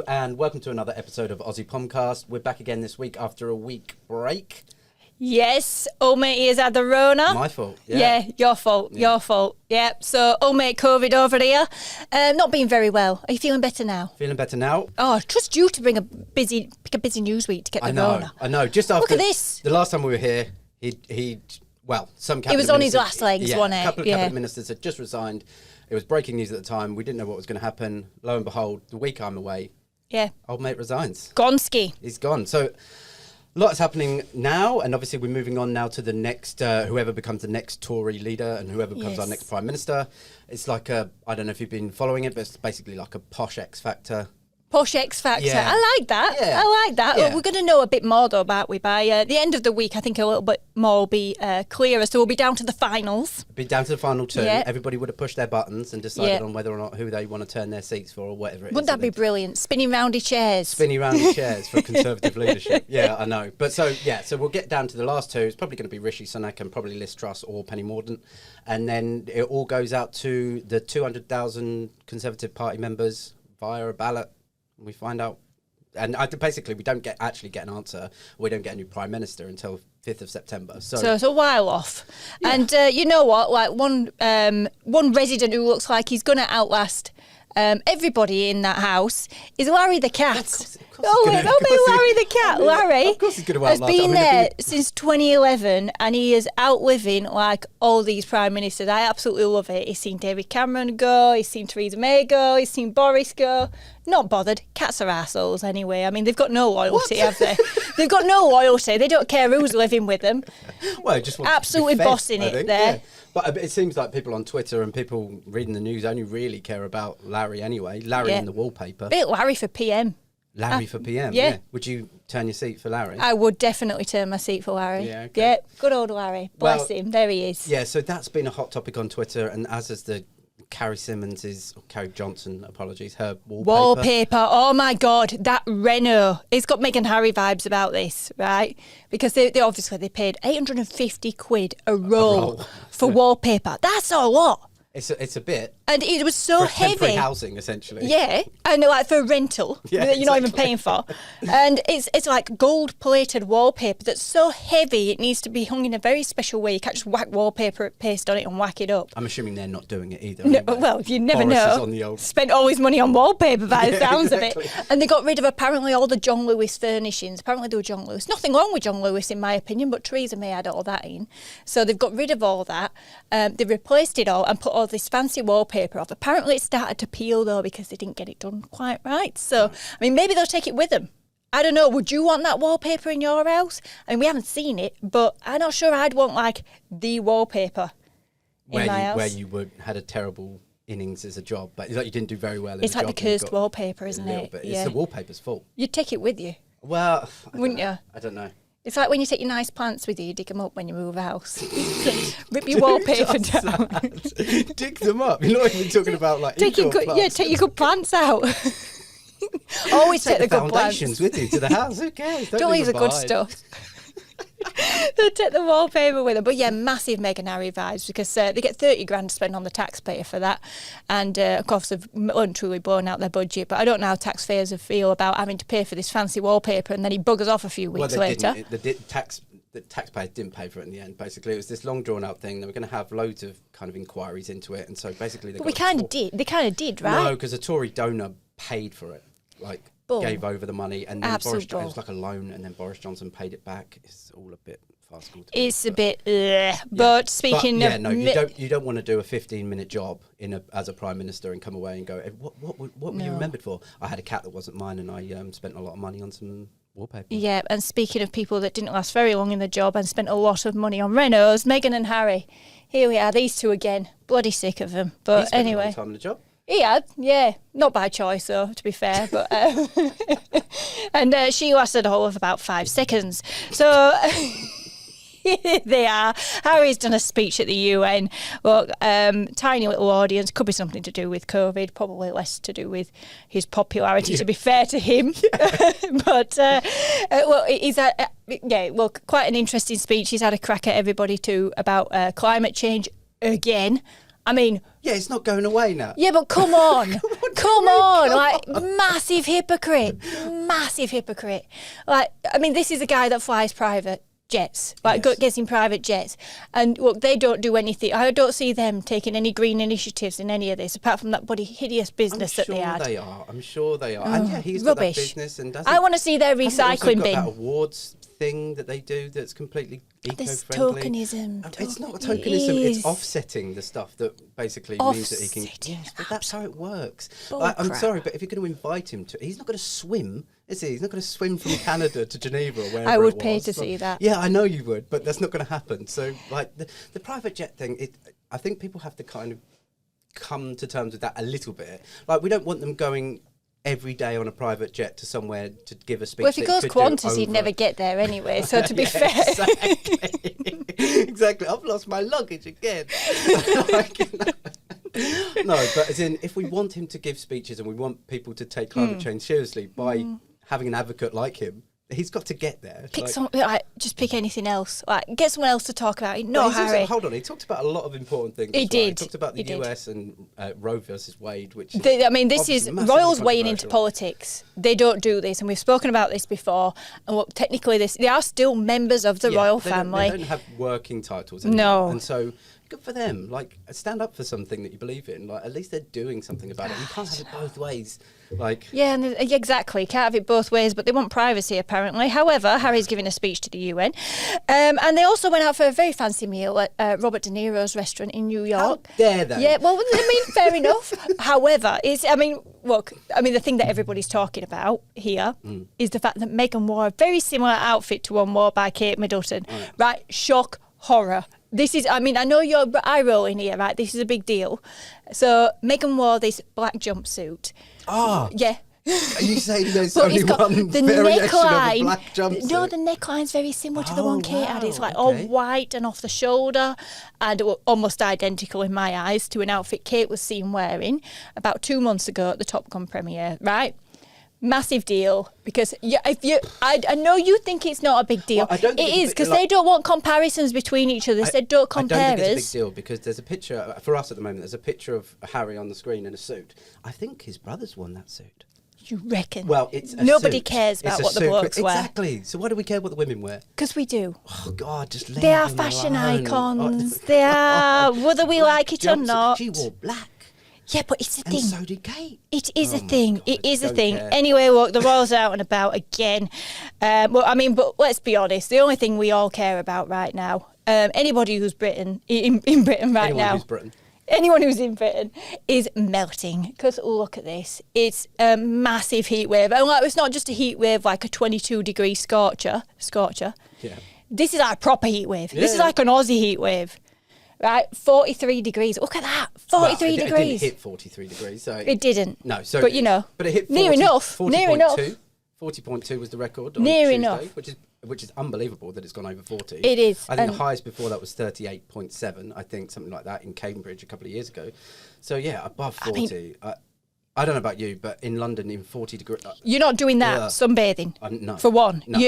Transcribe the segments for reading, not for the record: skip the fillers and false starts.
and welcome to another episode of Aussie Pomcast. We're back again this week after a week break. Yes, old mate has had the Rona. My fault. Yeah, your fault. Yeah, so old mate COVID over here. Not being very well. Are you feeling better now? Feeling better now. Oh, trust you to pick a busy news week to get the Rona. I know. Just after Look at this. The last time we were here, some cabinet He was on his ministers- last legs, wasn't it? A couple of Yeah. cabinet ministers had just resigned. It was breaking news at the time. We didn't know what was going to happen. Lo and behold, the week I'm away, old mate resigns. Gonski. He's gone. So a lot is happening now, and obviously we're moving on now to the next, whoever becomes the next Tory leader and whoever becomes our next Prime Minister. It's like I don't know if you've been following it, but it's basically like a posh X Factor. Posh X Factor. Yeah. I like that. Yeah. I like that. Yeah. Well, we're going to know a bit more, though, about we by the end of the week. I think a little bit more will be clearer. So we'll be down to the finals. Be down to the final two. Yeah. Everybody would have pushed their buttons and decided on whether or not who they want to turn their seats for or whatever it is. Wouldn't that be brilliant? Spinning roundy chairs. Spinny roundy chairs for Conservative leadership. Yeah, I know. But so we'll get down to the last two. It's probably going to be Rishi Sunak and probably Liz Truss or Penny Mordaunt. And then it all goes out to the 200,000 Conservative Party members via a ballot. We find out. And basically, we don't actually get an answer. We don't get a new Prime Minister until 5th of September. So it's a while off. Yeah. And you know what? Like one resident who looks like he's going to outlast everybody in that house is Larry the cat. Larry the cat. Larry of course he's going to has been there since 2011 and he is outliving like all these prime ministers. I absolutely love it. He's seen David Cameron go, he's seen Theresa May go, he's seen Boris go. Not bothered. Cats are assholes anyway. I mean, they've got no loyalty, have they? They've got no loyalty. They don't care who's living with them. Well, just absolutely bossing it there. Yeah. But it seems like people on Twitter and people reading the news only really care about Larry anyway. Larry in the wallpaper. Bit Larry for PM. Larry for PM, yeah. Would you turn your seat for Larry? I would definitely turn my seat for Larry. Yeah, okay. Yeah, good old Larry. Bless him. There he is. Yeah, so that's been a hot topic on Twitter, and as is the Carrie Johnson, apologies, her wallpaper. Oh my God, that Renault. It's got Meghan Harry vibes about this, right? Because they obviously paid 850 quid a roll for wallpaper. That's a lot. It's a bit. And it was so for temporary heavy. housing, essentially. Yeah, and like for rental that you're not even paying for. And it's like gold-plated wallpaper that's so heavy it needs to be hung in a very special way. You can't just whack wallpaper paste on it and whack it up. I'm assuming they're not doing it either. No, anyway. well, you never Boris know. is on the old... Spent all his money on wallpaper by the sounds exactly. of it. And they got rid of apparently all the John Lewis furnishings. Apparently they were John Lewis. Nothing wrong with John Lewis in my opinion, but Theresa May had all that in. So they've got rid of all that. They've replaced it all and put all this fancy wallpaper off. Apparently it started to peel though because they didn't get it done quite right. So, I mean, maybe they'll take it with them. I don't know. Would you want that wallpaper in your house? I mean, we haven't seen it, but I'm not sure I'd want like the wallpaper in my house. Where you had a terrible innings as a job, but it's like you didn't do very well in it's the like job. The cursed wallpaper, isn't it? Bit. It's the wallpaper's fault. You'd take it with you. Well, wouldn't you? I don't know. It's like when you take your nice plants with you, you dig them up when you move house. Rip your wallpaper down. Dig them up. You're not even talking about like take your good plants out. Always take the good foundations plants with you to the house. Who cares? Don't leave the good stuff. They'll take the wallpaper with them. But yeah, massive Meghan Harry vibes because they get 30 grand to spend on the taxpayer for that. And of course, they've truly blown out their budget. But I don't know how taxpayers feel about having to pay for this fancy wallpaper and then he buggers off a few weeks later. The taxpayers didn't pay for it in the end, basically. It was this long drawn out thing. They were going to have loads of kind of inquiries into it. And so basically they kind of did, right? No, because a Tory donor paid for it. Like, gave over the money, and then it was like a loan, and then Boris Johnson paid it back. It's all a bit farcical. It's a bit, but speaking of, you don't want to do a 15-minute job as a prime minister and come away and go, what were you remembered for? I had a cat that wasn't mine, and I spent a lot of money on some wallpaper. Yeah, and speaking of people that didn't last very long in the job and spent a lot of money on Renaults, Meghan and Harry. Here we are, these two again. Bloody sick of them. But spent anyway, a long time in the job. He had, yeah. Not by choice, though, to be fair. But and she lasted a whole of about 5 seconds. So here they are. Harry's done a speech at the UN. Well, tiny little audience. Could be something to do with COVID. Probably less to do with his popularity, to be fair to him. But, he's had, quite an interesting speech. He's had a crack at everybody, too, about climate change again. I mean, Yeah, it's not going away now. yeah, but come on. Come on. Like, massive hypocrite. Massive hypocrite. Like, I mean, this is a guy that flies private jets, like Yes. gets in private jets. And look, they don't do anything. I don't see them taking any green initiatives in any of this, apart from that bloody hideous business that they had. I'm sure they are. And yeah, he's got that Rubbish. business and doesn't. I want to see their Haven't they also recycling got bin. that awards thing that they do that's completely This eco-friendly. tokenism. It's not It tokenism. is. It's offsetting the stuff that basically means that he can. Offsetting, Yes, but that's how it works. bull I'm crap. sorry, but if you're going to invite him to, he's not going to swim, is he? He's not going to swim from Canada to Geneva or wherever I would it pay was. to see that. Yeah, I know you would, but that's not going to happen. So, like the private jet thing, I think people have to kind of come to terms with that a little bit. Like, we don't want them going every day on a private jet to somewhere to give a speech. Well, if he that goes could do Qantas, he'd over- never get there anyway. So to be Yeah, fair, exactly. Exactly. I've lost my luggage again. Like, no, but as in, if we want him to give speeches and we want people to take climate change seriously by having an advocate like him, he's got to get there. pick Like- just pick anything else. Like, get someone else to talk about it. No, Well, he's also- Harry. hold on, he talked about a lot of important things. He as well. He did. talked about the He did. US and Roe versus Wade, which is I mean, this is obviously massively royals weighing into controversial. politics. They don't do this, and we've spoken about this before. And look, technically, they are still members of the Yeah, royal they family. Don't have working titles anymore. No. And so, good for them. Like, stand up for something that you believe in. Like, at least they're doing something about it. You can't have it both ways. Like, Yeah, and exactly. Can't have it both ways, but they want privacy, apparently. However, Harry's giving a speech to the UN. And they also went out for a very fancy meal at Robert De Niro's restaurant in New how York. dare they? Yeah, well, I mean, fair enough. However, the thing that everybody's talking about here is the fact that Meghan wore a very similar outfit to one worn by Kate Middleton. Right? Shock, horror. This is, I mean, I know you're eye rolling here, right? This is a big deal. So Meghan wore this black jumpsuit. Ah, Yeah. are you saying there's But only it's got one the variation of a neckline. black jumpsuit? No, the neckline's very similar to the Oh, one Kate had. It's wow, like all okay. white and off the shoulder, and almost identical in my eyes to an outfit Kate was seen wearing about 2 months ago at the Top Gun premiere. Right? Massive deal, because I know you think it's not a big deal. Well, I don't think it it's a is, big- because like- they don't want comparisons between each other. They said don't compare I don't think it's us. a big deal because there's a picture for us at the moment. There's a picture of Harry on the screen in a suit. I think his brother's worn that suit. You reckon? Well, it's a Nobody suit. cares It's about a what the suit, blokes wear. Exactly. So why do we care what the women wear? Because we do. Oh God, just leave They are them fashion alone. icons. Oh, They are, whether we black like it or jumpsuit. not. She wore black, Yeah, but it's a and thing. so did Kate. It is Oh a my thing. God, It is a don't thing. care. Anyway, look, the Royals are out and about again. But let's be honest. The only thing we all care about right now, anybody who's in Britain right Anyone now, who's Britain. anyone who's in Britain is melting. Because look at this. It's a massive heat wave. And it's not just a heat wave like a 22-degree scorcher. Yeah. This is like a proper heat wave. This is Yeah. like an Aussie heat wave. Right? 43 degrees. Look at that. 43 Well, it degrees. didn't hit 43 degrees. So It didn't. No, so But you know, but it hit 40, near enough. 40.2. Near enough. 40.2 was the record on Near Tuesday, enough. which is unbelievable that it's gone over 40. It is, I think the and- highest before that was 38.7. I think something like that in Cambridge a couple of years ago. So yeah, above 40. I don't know about you, but in London in 40 degrees. You're not doing that Yeah. sunbathing. No. For one, No.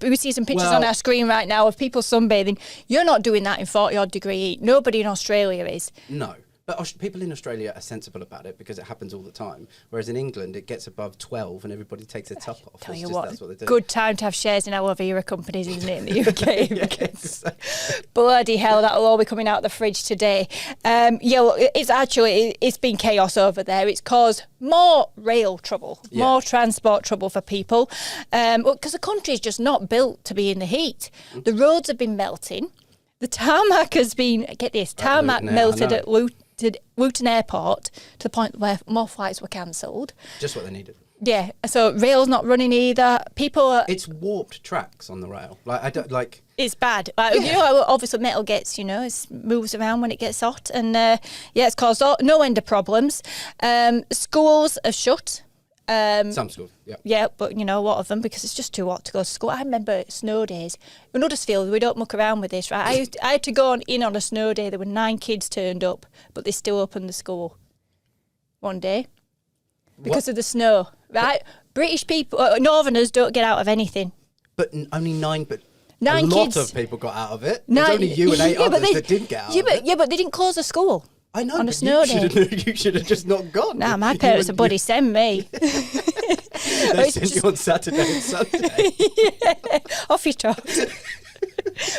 we see some pictures Well- on our screen right now of people sunbathing. You're not doing that in 40-odd degree heat. Nobody in Australia is. No. But people in Australia are sensible about it because it happens all the time. Whereas in England, it gets above 12 and everybody takes their top off. Tell It's you just, what, that's what they do. good time to have shares in aloe vera companies, isn't it, in the UK? Yeah, Because exactly. bloody hell, that'll all be coming out of the fridge today. Look, it's been chaos over there. It's caused more rail trouble, Yeah. more transport trouble for people. Because the country is just not built to be in the heat. The roads have been melting. The tarmac has been, get this, tarmac Luton, yeah, I melted know. at Luton Airport to the point where more flights were cancelled. Just what they needed. Yeah, so rail's not running either. People are, It's warped tracks on the rail. Like I don't like. it's bad. Like, you know how obviously metal gets, it moves around when it gets hot. And it's caused no end of problems. Schools are shut. Some schools, yeah. Yeah, but a lot of them, because it's just too hot to go to school. I remember snow days. In Huddersfield, we don't muck around with this, right? I had to go in on a snow day. There were 9 kids turned up, but they still opened the school one day because of the snow, right? British people, Northerners don't get out of anything. But only 9, but 9 a lot kids. of people got out of it. Nine- There's only you and 8 Yeah, but others that didn't get out of it. Yeah, but they didn't close the school. I know, on a but snow day. you should have just not gone. Nah, my parents would bloody send me. They send you on Saturday and Sunday. Yeah, off you trot.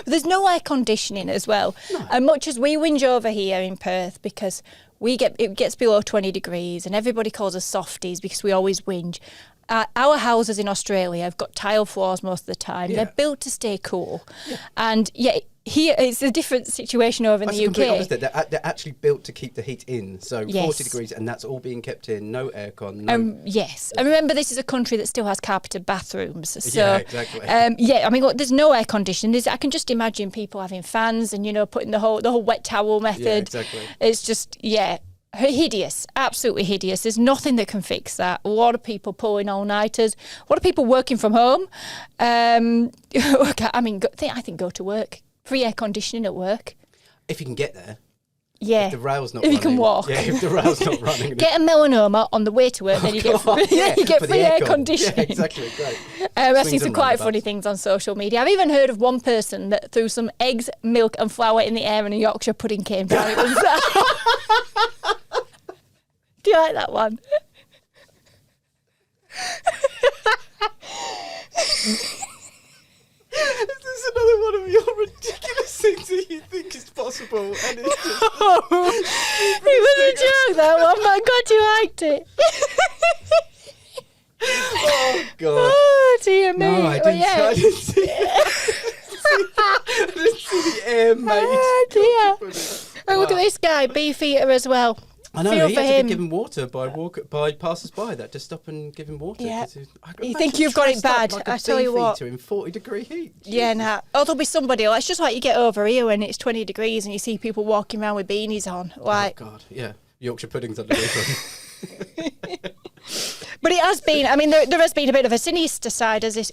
There's no air conditioning as well. No. And much as we whinge over here in Perth because it gets below 20 degrees and everybody calls us softies because we always whinge. Our houses in Australia have got tile floors most of the time. Yeah. They're built to stay cool. Yeah. And here it's a different situation over in the UK. Opposite. They're actually built to keep the heat in. So 40 degrees, and that's all being kept in. No aircon. No. Yes. And remember, this is a country that still has carpeted bathrooms. So, yeah, exactly. I mean, look, there's no air conditioning. I can just imagine people having fans and, putting the whole wet towel method. Yeah, exactly. It's just, hideous, absolutely hideous. There's nothing that can fix that. A lot of people pulling all-nighters. A lot of people working from home. I think go to work. Free air conditioning at work. If you can get there. Yeah. If the rail's not running. If you can walk. Yeah, if the rail's not running. Get a melanoma on the way to work, then you get free air conditioning. Yeah, exactly, great. I've seen some quite funny things on social media. I've even heard of one person that threw some eggs, milk and flour in the air and a Yorkshire pudding came down. It was Do you like that one? This is another one of your ridiculous things that you think is possible, and it's just it was a joke, that one, but I'm glad you liked it. Oh God! Oh dear me! No, I didn't see the air, mate. Oh dear! Oh, look at this guy, beef eater as well. I know, Feel he for had to him. be given water by passers-by. That to stop and give him water. Yeah. You think you've got it bad, Like I tell you what. In 40-degree heat. Yeah, nah. Oh, therell be somebody else. It's just like you get over here when it's 20 degrees and you see people walking around with beanies on. Like, oh God, yeah. Yorkshire pudding's on the roof. But it has been, I mean, there has been a bit of a sinister side of this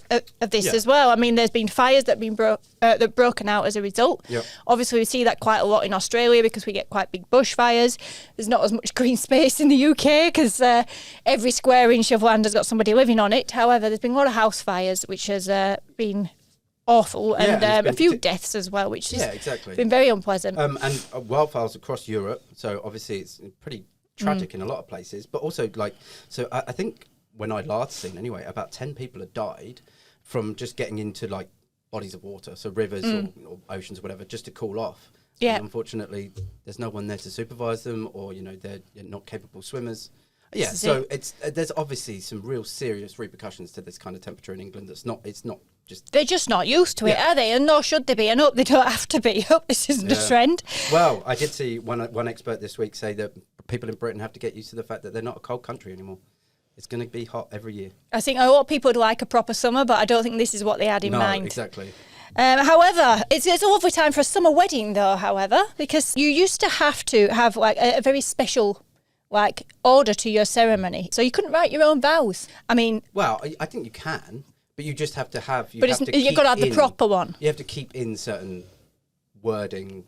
as well. I mean, there's been fires that have been broken out as a result. Yep. Obviously, we see that quite a lot in Australia because we get quite big bushfires. There's not as much green space in the UK because every square inch of land has got somebody living on it. However, there's been a lot of house fires, which has been awful, and a few deaths as well, which has been very unpleasant. And wildfires across Europe, so obviously it's pretty tragic in a lot of places, but also I think when I last seen anyway, about 10 people had died from just getting into like bodies of water, so rivers or oceans or whatever, just to cool off. Yeah. And unfortunately, there's no one there to supervise them, or they're not capable swimmers. Yeah, so there's obviously some real serious repercussions to this kind of temperature in England. It's not just... They're just not used to it, are they? And nor should they be. And hope they don't have to be. Hope this isn't a trend. Well, I did see one expert this week say that people in Britain have to get used to the fact that they're not a cold country anymore. It's going to be hot every year. I think a lot of people would like a proper summer, but I don't think this is what they had in mind. No, exactly. However, it's a lovely time for a summer wedding, though, however, because you used to have like a very special order to your ceremony. So you couldn't write your own vows. I mean... Well, I think you can, but you just have to have... You've got to have the proper one. You have to keep in certain wording.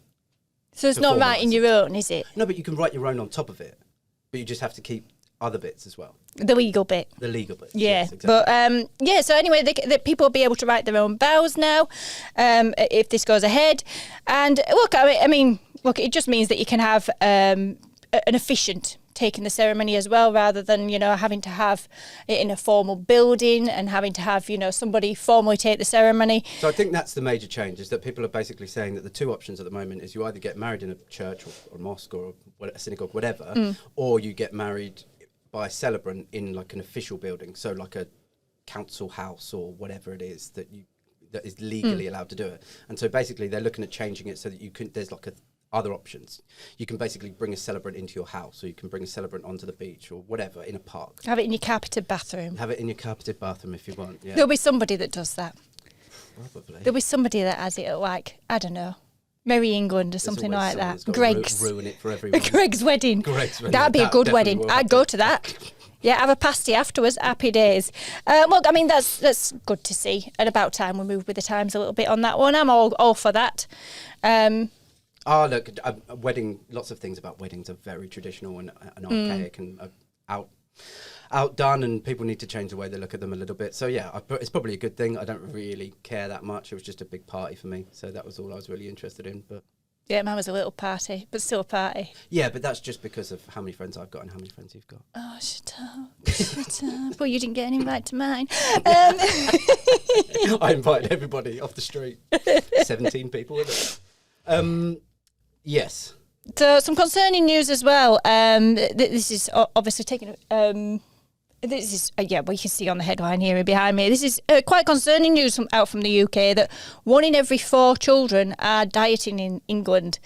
So it's not writing your own, is it? No, but you can write your own on top of it. But you just have to keep other bits as well. The legal bit. The legal bit. Yeah, yes, exactly. But so anyway, people will be able to write their own vows now if this goes ahead. And look, I mean, it just means that you can have an efficient taking the ceremony as well, rather than having to have it in a formal building and having to have somebody formally take the ceremony. So I think that's the major change, is that people are basically saying that the two options at the moment is you either get married in a church or a mosque or a synagogue, whatever, or you get married by a celebrant in like an official building, so like a council house or whatever it is that is legally allowed to do it. And so basically they're looking at changing it so that there's like other options. You can basically bring a celebrant into your house, or you can bring a celebrant onto the beach or whatever in a park. Have it in your carpeted bathroom. Have it in your carpeted bathroom if you want. Yeah. There'll be somebody that does that. Probably. There'll be somebody that has it at I don't know, Merry England or something like that. Greg's. Ruin it for everyone. Greg's wedding. That'd be a good wedding. I'd go to that. Yeah, have a pasty afterwards. Happy days. Look, I mean, that's good to see. And about time we move with the times a little bit on that one. I'm all for that. Look, a wedding. Lots of things about weddings are very traditional and archaic and outdone, and people need to change the way they look at them a little bit. So yeah, it's probably a good thing. I don't really care that much. It was just a big party for me, so that was all I was really interested in. But Yeah, mine was a little party, but still a party. Yeah, but that's just because of how many friends I've got and how many friends you've got. Oh, shut up. Well, you didn't get an invite to mine. I invited everybody off the street. 17 people with it. Yes. So, some concerning news as well. This is obviously taking... This is, well, you can see on the headline here behind me. This is quite concerning news out from the UK that 1 in every 4 children are dieting in England.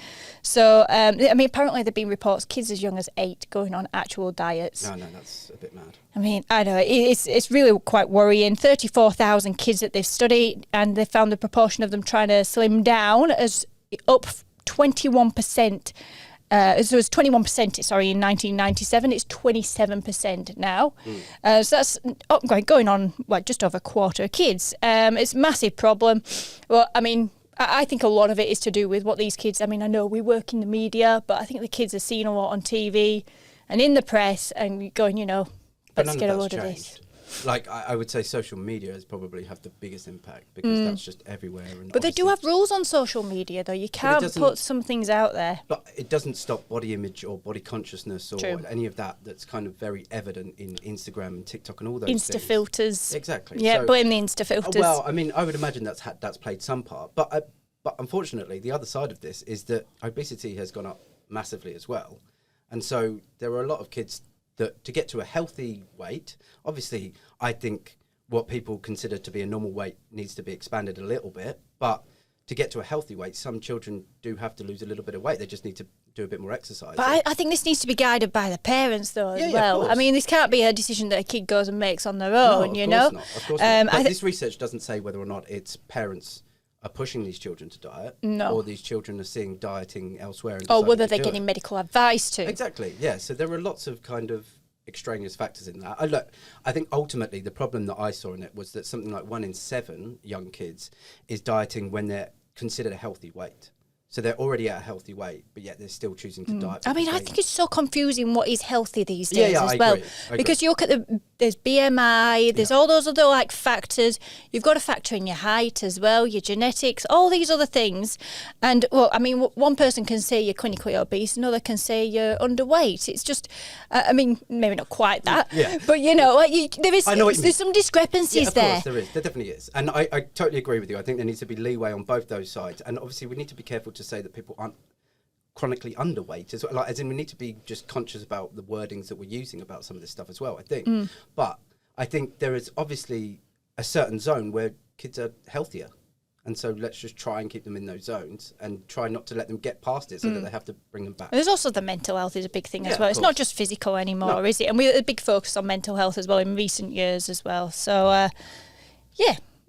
So, apparently there have been reports kids as young as 8 going on actual diets. No, that's a bit mad. I mean, I know, it's really quite worrying. 34,000 kids that they've studied, and they found the proportion of them trying to slim down as up 21%. So it was 21%, in 1997. It's 27% now. So that's going on, just over a quarter of kids. It's a massive problem. Well, I mean, I think a lot of it is to do with what these kids... I mean, I know we work in the media, but I think the kids are seeing a lot on TV and in the press and going, let's get a load of this. Like, I would say social media has probably have the biggest impact because that's just everywhere. And but they do have rules on social media, though. You can't put some things out there. But it doesn't stop body image or body consciousness or True. any of that that's kind of very evident in Instagram and TikTok and all those Insta things. filters. Exactly. Yeah, So, blame the Insta filters. well, I mean, I would imagine that's played some part. But unfortunately, the other side of this is that obesity has gone up massively as well. And so there are a lot of kids that to get to a healthy weight, obviously, I think what people consider to be a normal weight needs to be expanded a little bit. But to get to a healthy weight, some children do have to lose a little bit of weight. They just need to do a bit more exercise. But I think this needs to be guided by the parents, though, as well. Of I mean, this can't be a decision that a kid goes and makes on their own, Of course not. But this research doesn't say whether or not it's parents are pushing these children to diet, or these children are seeing dieting elsewhere. And or whether they're to do getting it. medical advice to. Exactly, yeah. So there are lots of kind of extraneous factors in that. I think ultimately the problem that I saw in it was that something like 1 in 7 young kids is dieting when they're considered a healthy weight. So they're already at a healthy weight, but yet they're still choosing to diet. I mean, I think it's so confusing what is healthy these days as I well. agree. Because you look at there's BMI, there's all those other factors. You've got to factor in your height as well, your genetics, all these other things. And well, I mean, one person can say you're clinically obese, another can say you're underweight. It's just, I mean, maybe not quite that, but there's some discrepancies there. Of course there is. There definitely is. And I totally agree with you. I think there needs to be leeway on both those sides. And obviously we need to be careful to say that people aren't chronically underweight as well. As in, we need to be just conscious about the wordings that we're using about some of this stuff as well, I think. But I think there is obviously a certain zone where kids are healthier. And so let's just try and keep them in those zones and try not to let them get past it so that they have to bring them back. There's also the mental health is a big thing as well. It's not just physical anymore, is it? And we have a big focus on mental health as well in recent years as well. So,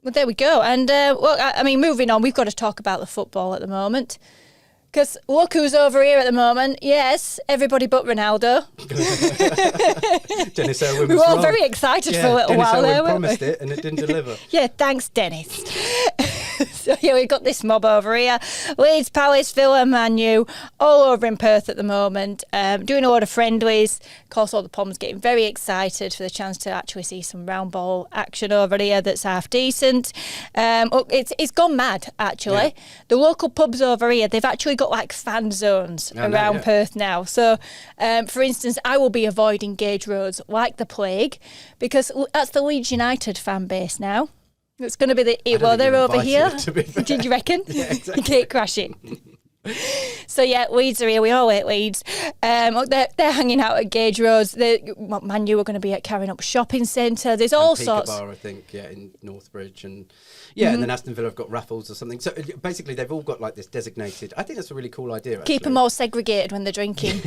well, there we go. And, I mean, moving on, we've got to talk about the football at the moment. Because look who's over here at the moment. Yes, everybody but Ronaldo. Dennis Irwin was we were all wrong. very excited for a little while there, weren't we? promised it and it didn't deliver. Yeah, thanks, Dennis. So, we've got this mob over here. Leeds, Palace, Villa, Man U, all over in Perth at the moment, doing a lot of friendlies. Of course, all the Poms getting very excited for the chance to actually see some round ball action over here that's half decent. It's gone mad, actually. Yeah. The local pubs over here, they've actually got fan zones around Perth now. So, for instance, I will be avoiding Gage Roads like the plague because that's the Leeds United fan base now. It's going to be they're over here. Did you reckon? Yeah, exactly. Gate crashing. So Leeds are here. We all hate Leeds. They're hanging out at Gage Roads. Man U are going to be at Carrying Up Shopping Centre. There's all sorts. Bar, I think, in Northbridge and and then Aston Villa have got raffles or something. So basically, they've all got this designated. I think that's a really cool idea. Actually. Keep them all segregated when they're drinking.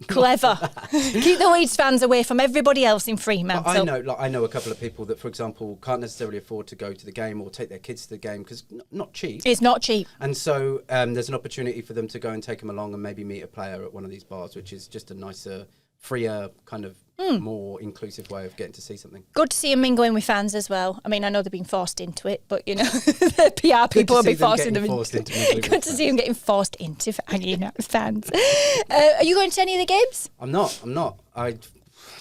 Clever. Keep the Leeds fans away from everybody else in Fremantle. I know a couple of people that, for example, can't necessarily afford to go to the game or take their kids to the game because not cheap. It's not cheap. And so there's an opportunity for them to go and take them along and maybe meet a player at one of these bars, which is just a nicer, freer, kind of more inclusive way of getting to see something. Good to see them mingling with fans as well. I mean, I know they've been forced into it, but the PR people will be forcing them into Good to see them getting forced into hanging out with fans. Are you going to any of the games? I'm not.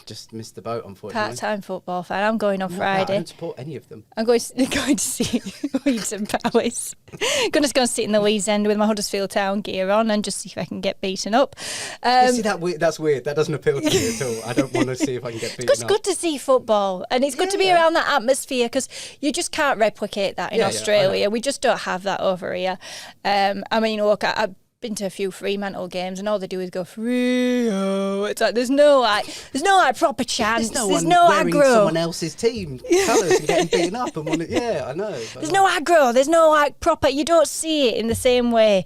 just missed the boat, unfortunately. Part-time football fan. I'm going on I Friday. don't support any of them. I'm going to see Leeds and Palace. Gonna go and sit in the Leeds end with my Huddersfield Town gear on and just see if I can get beaten up. You see that's weird. That doesn't appeal to me at all. I don't want to see if I can get beaten up. It's good to see football, and it's good to be around that atmosphere because you just can't replicate that in Australia. We just don't have that over here. I mean, look, I've been to a few Fremantle games, and all they do is go Freo. It's like there's no proper chance. There's no wearing aggro. Someone else's team colours and getting beaten up and I know. There's no aggro. There's no like proper. You don't see it in the same way.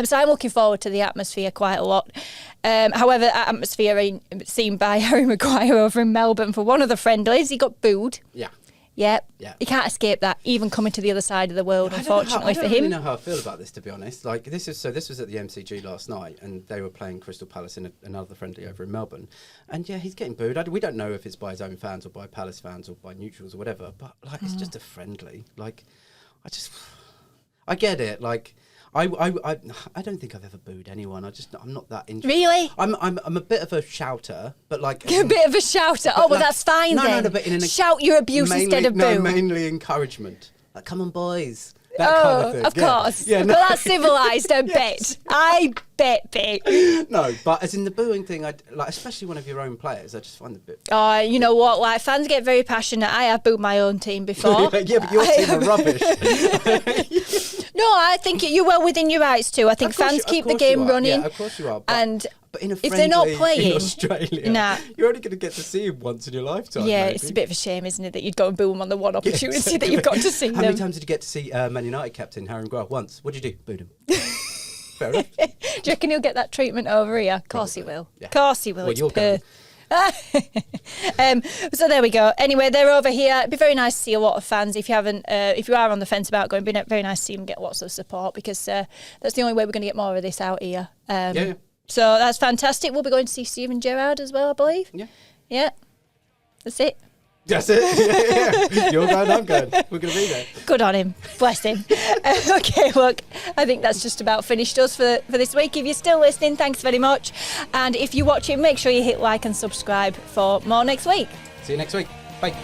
So I'm looking forward to the atmosphere quite a lot. However, that atmosphere ain't seen by Harry Maguire over in Melbourne for one of the friendlies. He got booed. Yeah. He can't escape that, even coming to the other side of the world, unfortunately for him. I don't really know how I feel about this, to be honest. Like this was at the MCG last night, and they were playing Crystal Palace in another friendly over in Melbourne. And yeah, he's getting booed. We don't know if it's by his own fans or by Palace fans or by neutrals or whatever, but like it's just a friendly. Like I get it. Like I don't think I've ever booed anyone. I'm not that interested. Really? I'm a bit of a shouter, but like a bit of a shouter. Oh, well, that's fine then. No, but shout your abuse instead of boo. No, mainly encouragement. Like, come on, boys. That kind of thing. Of course. Yeah, no. Well, that's civilised, I bet. I bet, babe. No, but as in the booing thing, especially one of your own players, I just find it a bit... Oh, you know what? Like, fans get very passionate. I have booed my own team before. Yeah, but your team are rubbish. No, I think you're well within your rights too. I think fans keep the game running. Yeah, of course you are. But in a if they're not playing in Australia, you're only going to get to see him once in your lifetime. Yeah, maybe. It's a bit of a shame, isn't it, that you'd go and boo him on the one opportunity that you've got to see How many times did you get to see Man United captain Harry Maguire? Once. What did you do? Booed him. Fair enough. Do you reckon he'll get that treatment over here? Of course he will. Of course he will. Well, you're going. So there we go. Anyway, they're over here. It'd be very nice to see a lot of fans. If you haven't, if you are on the fence about going, it'd be very nice to see them get lots of support because that's the only way we're going to get more of this out here. So that's fantastic. We'll be going to see Steven Gerrard as well, I believe. Yeah. That's it. That's it. Yeah. You're going, I'm going. We're going to be there. Good on him. Bless him. Okay, look, I think that's just about finished us for this week. If you're still listening, thanks very much. And if you're watching, make sure you hit like and subscribe for more next week. See you next week. Bye.